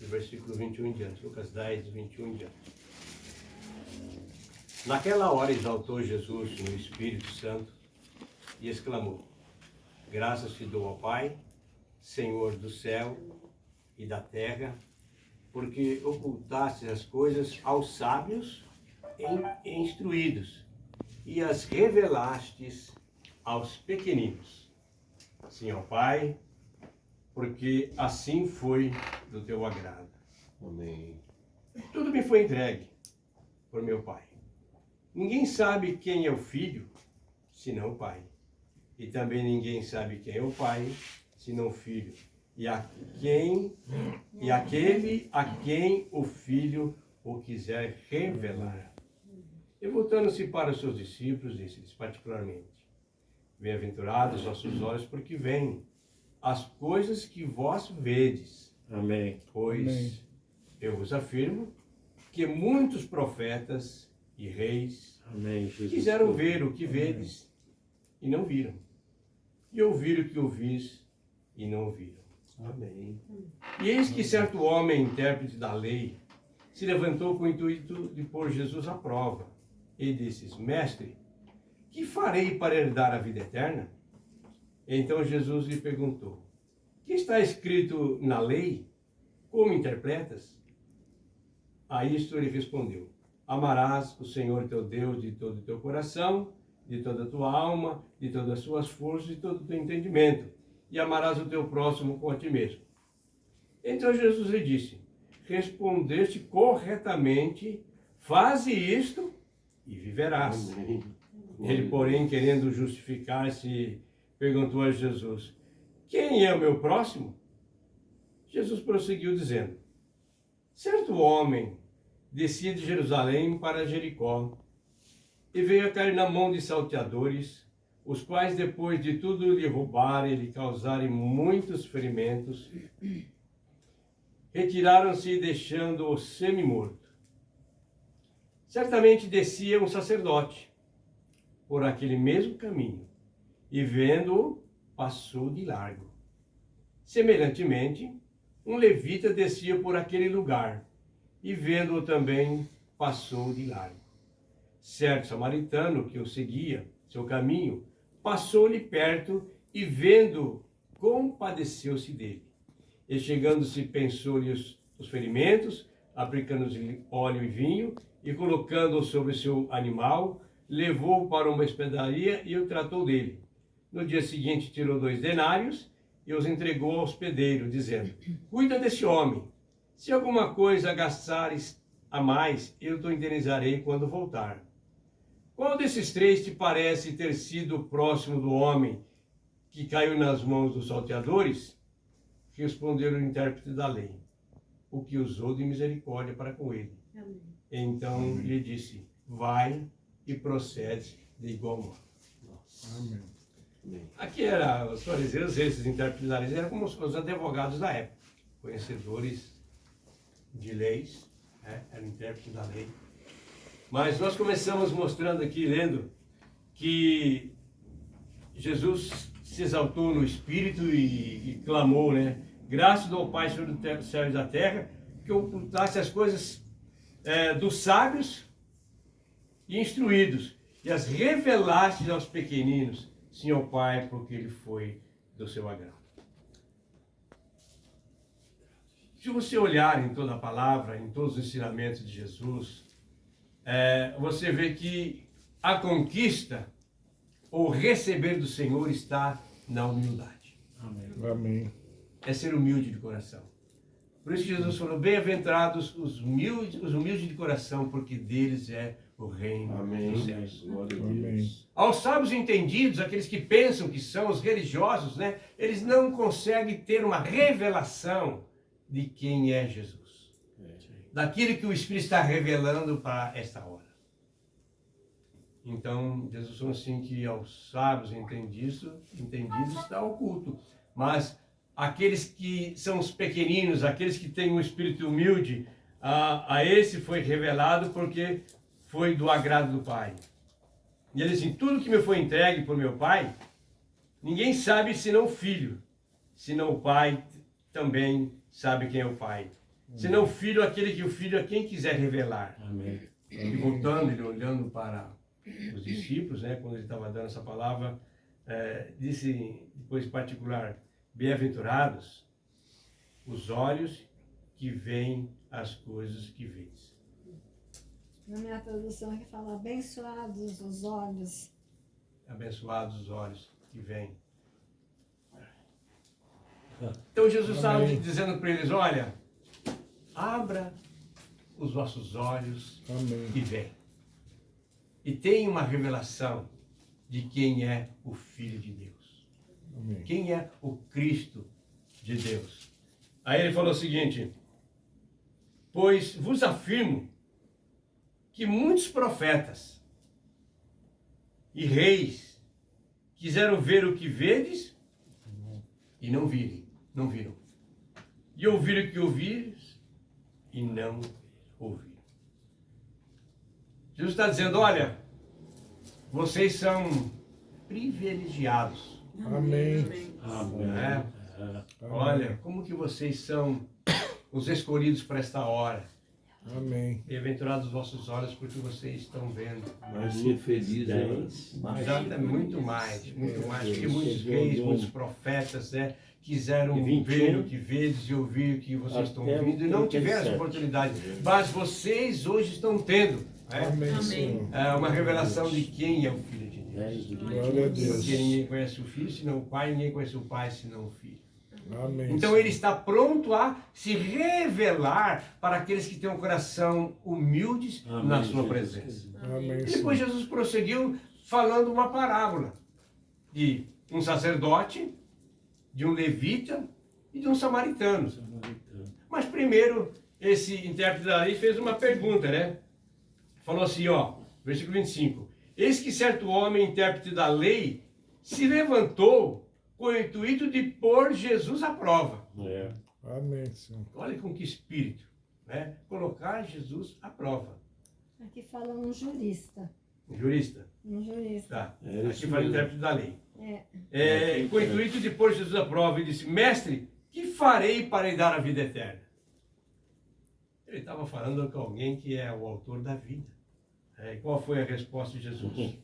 do versículo 21 em diante. Lucas 10, 21 em diante. Naquela hora exaltou Jesus no Espírito Santo e exclamou: graças te dou ao Pai, Senhor do céu e da terra, porque ocultaste as coisas aos sábios e instruídos, e as revelastes aos pequeninos. Sim, ó Pai, porque assim foi do teu agrado. Amém. Tudo me foi entregue por meu Pai. Ninguém sabe quem é o Filho, senão o Pai. E também ninguém sabe quem é o Pai, senão o Filho. E aquele a quem o Filho o quiser revelar. E voltando-se para os seus discípulos, disse-lhes particularmente: bem-aventurados os vossos olhos, porque veem as coisas que vós vedes. Amém. Pois Amém. eu vos afirmo que muitos profetas e reis Amém, Jesus. quiseram ver o que vedes e não viram, e ouvir o que ouvis e não ouviram. Amém. E eis que certo homem, intérprete da lei, se levantou com o intuito de pôr Jesus à prova, e disse: mestre, que farei para herdar a vida eterna? Então Jesus lhe perguntou: que está escrito na lei? Como interpretas? A isto ele respondeu: amarás o Senhor teu Deus de todo o teu coração, de toda a tua alma, de todas as suas forças, de todo o teu entendimento, e amarás o teu próximo como a ti mesmo. Então Jesus lhe disse: respondeste corretamente, faze isto e viverás. Amém. Ele, porém, querendo justificar-se, perguntou a Jesus: quem é o meu próximo? Jesus prosseguiu dizendo: certo homem descia de Jerusalém para Jericó e veio a cair na mão de salteadores, os quais, depois de tudo lhe roubarem e lhe causarem muitos ferimentos, retiraram-se deixando-o semi-morto. Certamente descia um sacerdote por aquele mesmo caminho e, vendo-o, passou de largo. Semelhantemente, um levita descia por aquele lugar e, vendo-o também, passou de largo. Certo samaritano que o seguia, seu caminho, passou-lhe perto e, vendo, compadeceu-se dele. E, chegando-se, pensou-lhe os ferimentos, aplicando-lhe óleo e vinho, e, colocando-o sobre seu animal, levou-o para uma hospedaria e o tratou dele. No dia seguinte, tirou 2 denários e os entregou ao hospedeiro, dizendo: cuida desse homem. Se alguma coisa gastares a mais, eu te indenizarei quando voltar. Qual desses 3 te parece ter sido próximo do homem que caiu nas mãos dos salteadores? Respondeu o intérprete da lei: o que usou de misericórdia para com ele. Amém. Então lhe disse: vai e procede de igual modo. Amém. Amém. Aqui era os fariseus, esses intérpretes da lei, eram como os advogados da época, conhecedores de leis, né? Eram intérpretes da lei. Mas nós começamos mostrando aqui, lendo, que Jesus se exaltou no Espírito e clamou, né? Graças ao Pai, Senhor do céu e da terra, que ocultasse as coisas dos sábios e instruídos, e as revelaste aos pequeninos. Sim, ó Pai, porque ele foi do seu agrado. Se você olhar em toda a palavra, em todos os ensinamentos de Jesus, você vê que a conquista ou receber do Senhor está na humildade. Amém. Amém. É ser humilde de coração. Por isso que Jesus falou: bem-aventurados os humildes de coração, porque deles é o reino Amém. dos céus. Glória a Amém. Deus. Aos sábios entendidos, aqueles que pensam que são os religiosos, né? Eles não conseguem ter uma revelação de quem é Jesus. Daquilo que o Espírito está revelando para esta hora. Então, Jesus falou assim que aos sábios entendidos está oculto. Mas aqueles que são os pequeninos, aqueles que têm um espírito humilde, a esse foi revelado porque foi do agrado do Pai. E ele disse: tudo que me foi entregue por meu Pai, ninguém sabe senão o Filho, senão o Pai também sabe quem é o Pai. senão o Filho, aquele que o Filho a quem quiser revelar. Amém. E voltando, ele olhando para os discípulos, né, quando ele estava dando essa palavra, disse depois em particular, bem-aventurados os olhos que veem as coisas que vês. Na minha tradução aqui fala, abençoados os olhos. Abençoados os olhos que veem. Então Jesus estava dizendo para eles, olha, abra os vossos olhos que veem. E tenha uma revelação de quem é o Filho de Deus. Amém. Quem é o Cristo de Deus. Aí ele falou o seguinte, pois vos afirmo que muitos profetas e reis quiseram ver o que vedes e não viram. E ouviram o que ouvires e não ouviram. Jesus está dizendo, olha, vocês são privilegiados. Amém. Né? Olha, como que vocês são os escolhidos para esta hora. Amém. Bem-aventurados os vossos olhos, porque vocês estão vendo. Mais infeliz, Exatamente, muito mais, porque muitos reis, muitos profetas, né, quiseram 21, ver o que vedes e ouvir o que vocês estão até o ouvindo e não tiveram essa 37. oportunidade. Mas vocês hoje estão tendo, né, Amém, Senhor. uma revelação de quem é o Filho de Deus. Glória a Deus. Porque ninguém conhece o Filho senão o Pai, ninguém conhece o Pai senão o Filho. Amém. Então ele está pronto a se revelar para aqueles que têm um coração humildes na sua presença. Amém, E depois Senhor. Jesus prosseguiu falando uma parábola de um sacerdote, de um levita e de um samaritano. Mas primeiro, esse intérprete da lei fez uma pergunta, né? Falou assim, ó, versículo 25. Eis que certo homem, intérprete da lei, se levantou com o intuito de pôr Jesus à prova. Amém, Senhor. Olha com que espírito, né? Colocar Jesus à prova. Aqui fala um jurista. Um jurista. Um jurista. Tá. É Aqui isso fala mesmo. intérprete da lei. É. Com o intuito de pôr Jesus à prova, ele disse, mestre, que farei para lhe dar a vida eterna? Ele estava falando com alguém que é o autor da vida. E qual foi a resposta de Jesus?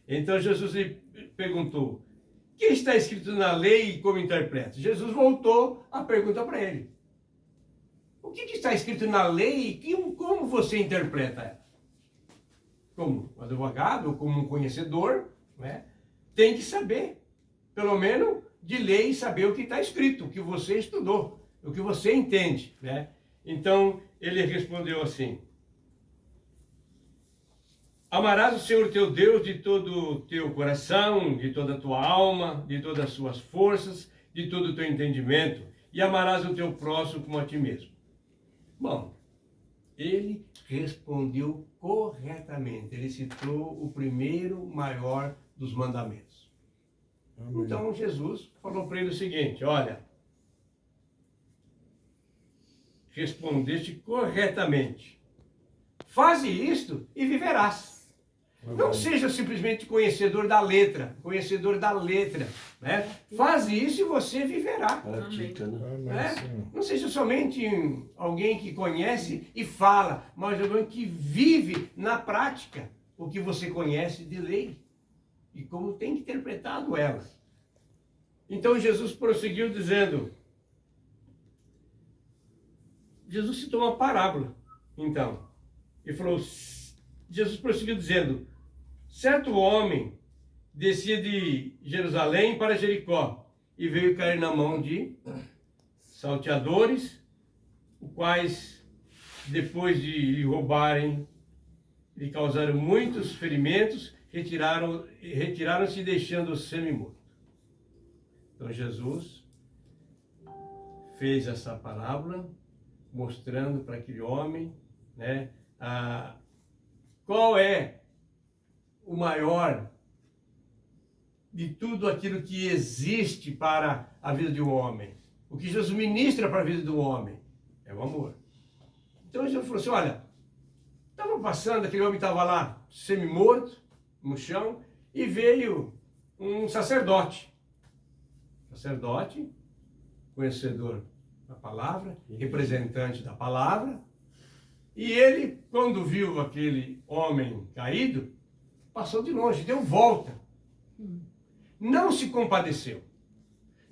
Então Jesus lhe perguntou, o que está escrito na lei e como interpreta? Jesus voltou a pergunta para ele. O que está escrito na lei e como você interpreta ela? Como um advogado ou como um conhecedor, né, tem que saber, pelo menos de ler e saber o que está escrito, o que você estudou, o que você entende, né? Então ele respondeu assim, amarás o Senhor teu Deus de todo o teu coração, de toda a tua alma, de todas as suas forças, de todo o teu entendimento, e amarás o teu próximo como a ti mesmo. Bom, ele respondeu corretamente, ele citou o primeiro maior dos mandamentos. Amém. Então Jesus falou para ele o seguinte, olha, respondeste corretamente, faze isto e viverás. Não seja simplesmente conhecedor da letra, né? Faz isso e você viverá. Pratica, né? Amém, Né? Senhor. Não seja somente alguém que conhece e fala, mas alguém que vive na prática o que você conhece de lei e como tem interpretado ela. Então Jesus prosseguiu dizendo, Jesus citou uma parábola, então, e falou, Jesus prosseguiu dizendo, certo homem descia de Jerusalém para Jericó e veio cair na mão de salteadores, os quais, depois de lhe roubarem, lhe causaram muitos ferimentos, retiraram-se deixando-o semi-morto. Então Jesus fez essa parábola, mostrando para aquele homem, né, qual é o maior de tudo aquilo que existe para a vida de um homem. O que Jesus ministra para a vida do homem é o amor. Então Jesus falou assim, olha, estava passando, aquele homem estava lá, semi-morto, no chão, e veio um sacerdote, conhecedor a palavra, representante da palavra. E ele, quando viu aquele homem caído, passou de longe, deu volta. Não se compadeceu.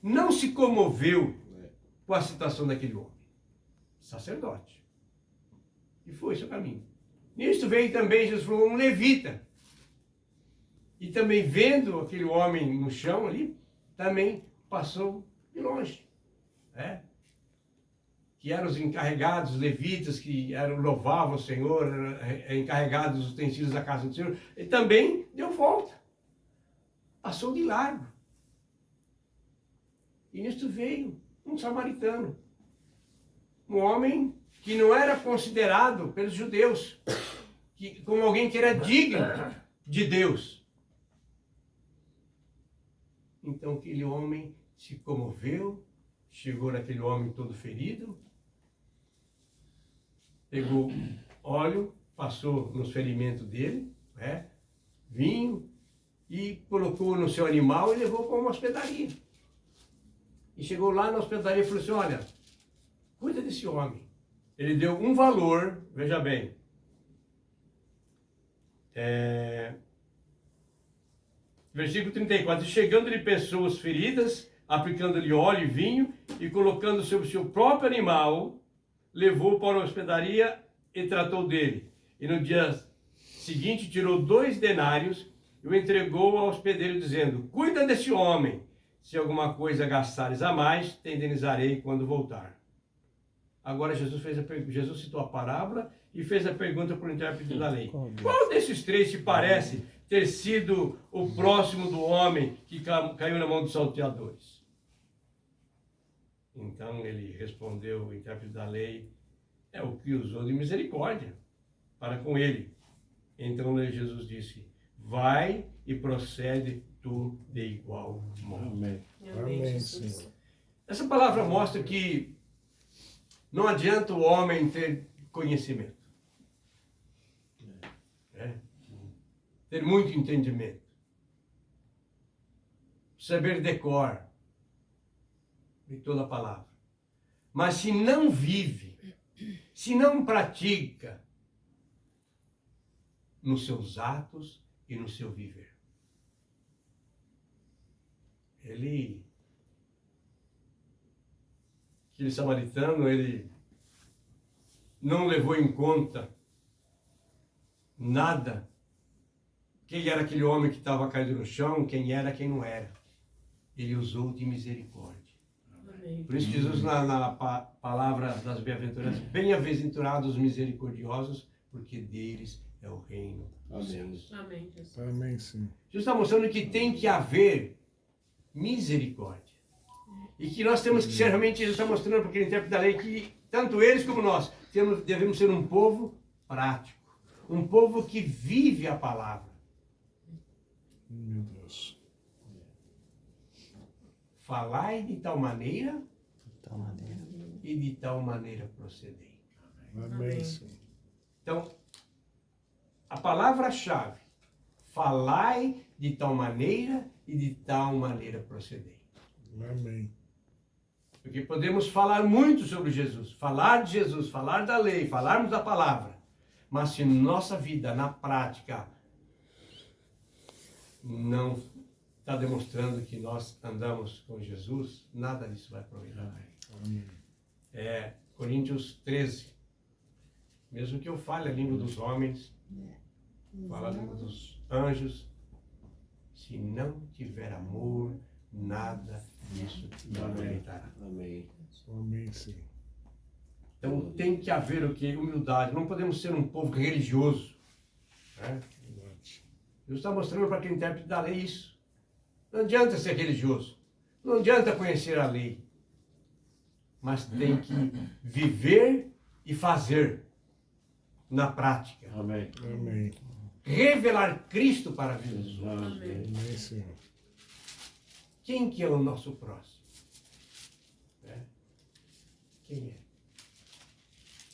Não se comoveu com a situação daquele homem. Sacerdote. E foi seu caminho. Nisto veio também, Jesus falou, um levita. E também vendo aquele homem no chão ali, também passou de longe. Que eram os encarregados, os levitas, que louvavam o Senhor, encarregados dos utensílios da casa do Senhor, e também deu volta. Passou de largo. E nisto veio um samaritano. Um homem que não era considerado pelos judeus como alguém que era digno de Deus. Então aquele homem se comoveu, chegou naquele homem todo ferido, pegou óleo, passou nos ferimentos dele, vinho, e colocou no seu animal e levou para uma hospedaria. E chegou lá na hospedaria e falou assim, olha, cuida desse homem. Ele deu um valor, veja bem, versículo 34, chegando-lhe pessoas feridas, aplicando-lhe óleo e vinho, e colocando sobre o seu próprio animal, levou para a hospedaria e tratou dele. E no dia seguinte tirou 2 denários e o entregou ao hospedeiro, dizendo, cuida desse homem, se alguma coisa gastares a mais, te indenizarei quando voltar. Agora Jesus citou a parábola e fez a pergunta para o intérprete da lei. Qual desses 3 te parece ter sido o próximo do homem que caiu na mão dos salteadores? Então ele respondeu, o intérprete da lei, é o que usou de misericórdia para com ele. Então Jesus disse, vai e procede tu de igual modo. Amém. Amém, Senhor. Essa palavra mostra que não adianta o homem ter conhecimento. Ter muito entendimento. Saber decor de toda a palavra. Mas se não vive, se não pratica nos seus atos e no seu viver. Aquele samaritano, ele não levou em conta nada. Quem era aquele homem que estava caído no chão, quem era, quem não era. Ele usou de misericórdia. Amém. Por isso Jesus, na palavra das bem-aventuranças, bem-aventurados os misericordiosos, porque deles é o reino dos céus. Amém, Jesus. Amém, Senhor. Jesus está mostrando que tem que haver misericórdia. E que nós temos que ser, realmente, Jesus está mostrando para aquele intérprete da lei que tanto eles como nós devemos ser um povo prático. Um povo que vive a palavra. Meu Deus. Falai de tal maneira e de tal maneira procedei. Amém, Senhor. Então, a palavra-chave, falai de tal maneira e de tal maneira procedei. Amém. Porque podemos falar muito sobre Jesus, falar de Jesus, falar da lei, falarmos da palavra. Mas se nossa vida, na prática, não está demonstrando que nós andamos com Jesus, nada disso vai aproveitar. Amém. Coríntios 13. Mesmo que eu fale a língua dos homens, fale a língua dos anjos, se não tiver amor, nada disso me aproveitará. Amém. Amém, Senhor. Então tem que haver o que? Humildade. Não podemos ser um povo religioso. Verdade. Jesus está mostrando para aquele intérprete da lei isso. Não adianta ser religioso. Não adianta conhecer a lei. Mas tem que viver e fazer na prática. Amém. Amém. Revelar Cristo para a vida dos outros. Amém. Amém, Senhor. Quem que é o nosso próximo? Quem é?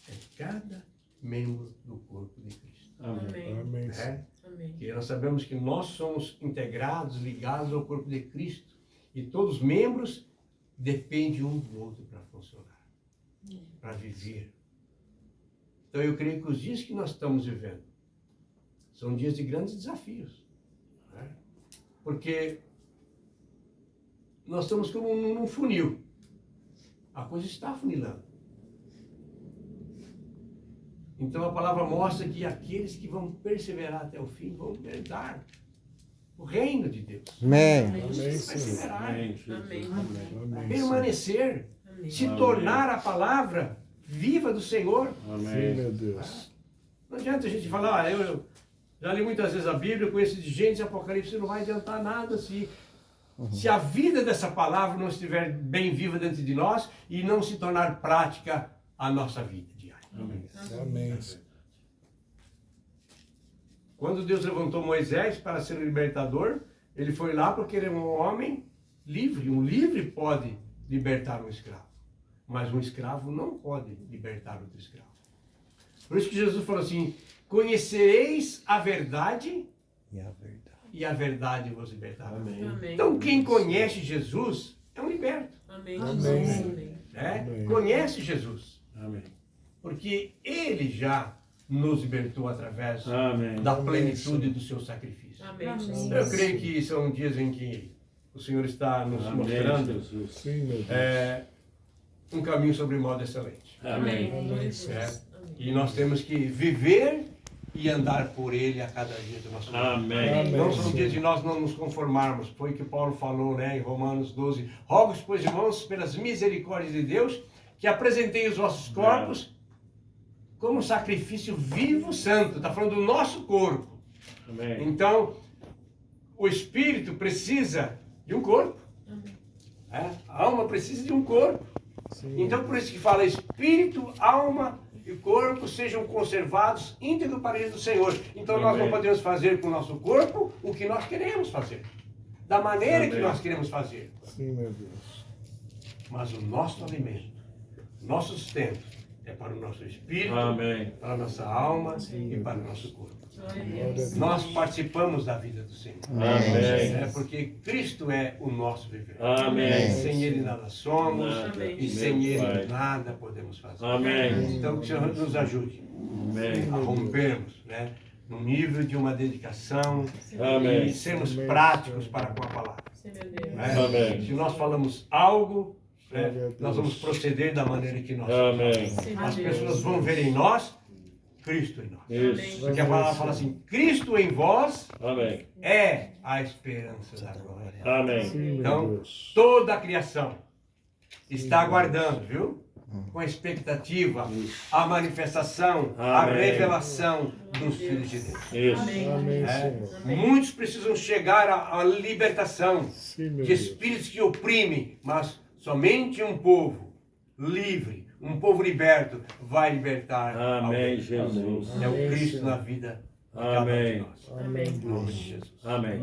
É cada membro do corpo de Cristo. Amém. Amém, Senhor. Amém. Porque nós sabemos que nós somos integrados, ligados ao corpo de Cristo. E todos os membros dependem um do outro para funcionar. para viver. Então eu creio que os dias que nós estamos vivendo são dias de grandes desafios. Né? Porque nós estamos como num funil. A coisa está afunilando. Então a palavra mostra que aqueles que vão perseverar até o fim vão herdar o reino de Deus. Amém. Amém, Senhor. Perseverar, Amém, Jesus. Amém. Amém, permanecer, Amém. se Amém. tornar a palavra viva do Senhor. Senhor. Sim, Amém. meu Deus. Não adianta a gente falar, eu já li muitas vezes a Bíblia, conheço de Gênesis e Apocalipse, não vai adiantar nada se a vida dessa palavra não estiver bem viva dentro de nós e não se tornar prática a nossa vida diária. Amém. Amém, Senhor. Quando Deus levantou Moisés para ser o libertador, ele foi lá porque ele é um homem livre. Um livre pode libertar um escravo, mas um escravo não pode libertar outro escravo. Por isso que Jesus falou assim, conhecereis a verdade E a verdade. e a verdade vos libertará. Amém. Amém. Então quem conhece Jesus é um liberto. Amém. Amém. Amém. Né? Amém. Conhece Jesus, Amém. porque ele já nos libertou através Amém. da Amém, plenitude Senhor. do seu sacrifício. Amém. Amém. Eu creio que são dias em que o Senhor está nos Amém, mostrando Jesus. Sim, meu Deus. um caminho sobre modo excelente. Amém. Amém. E nós temos que viver e andar por ele a cada dia do nosso dia. Amém. Não Amém. são dias de nós não nos conformarmos. Foi o que Paulo falou, né, em Romanos 12. Rogo-vos, pois, irmãos, pelas misericórdias de Deus, que apresentei os vossos corpos como sacrifício vivo, santo. Está falando do nosso corpo. Amém. Então, o espírito precisa de um corpo. A alma precisa de um corpo. Sim. Então, por isso que fala, espírito, alma e corpo sejam conservados íntegro para ele do Senhor. Então, nós não Amém. podemos fazer com o nosso corpo o que nós queremos fazer. Da maneira que Amém. nós queremos fazer. Sim, meu Deus. Mas o nosso alimento, nosso sustento, é para o nosso espírito, Amém. para a nossa alma e para o nosso corpo. Glória a Glória a Deus. Deus. Nós participamos da vida do Senhor. Amém. É porque Cristo é o nosso viver. Amém. Sem Ele nada somos Nada. e sem Meu Ele Pai. nada podemos fazer. Amém. Então que o Senhor nos ajude Amém. a rompermos, né, no nível de uma dedicação Amém. e sermos Amém. práticos para com a palavra. Sim, meu Deus. né? Amém. Se nós falamos algo, né, Glória a Deus. nós vamos proceder da maneira que nós Amém. Sim, meu As Deus. pessoas vão ver em nós Cristo em nós. Isso. Porque a palavra fala assim, Cristo em vós Amém. é a esperança da glória. Amém. Sim, meu Então, Deus. toda a criação está aguardando, viu? Com expectativa, a manifestação, a Amém. revelação dos filhos de Deus. Isso. Amém, É. Senhor. Muitos precisam chegar à libertação Sim, meu de Deus. espíritos que oprimem, mas somente um povo livre, um povo liberto, vai libertar Amém, alguém. Jesus. É o Amém, Cristo Senhor. na vida de cada um de Amém. nós. Amém, Em nome de Deus. Jesus. Amém.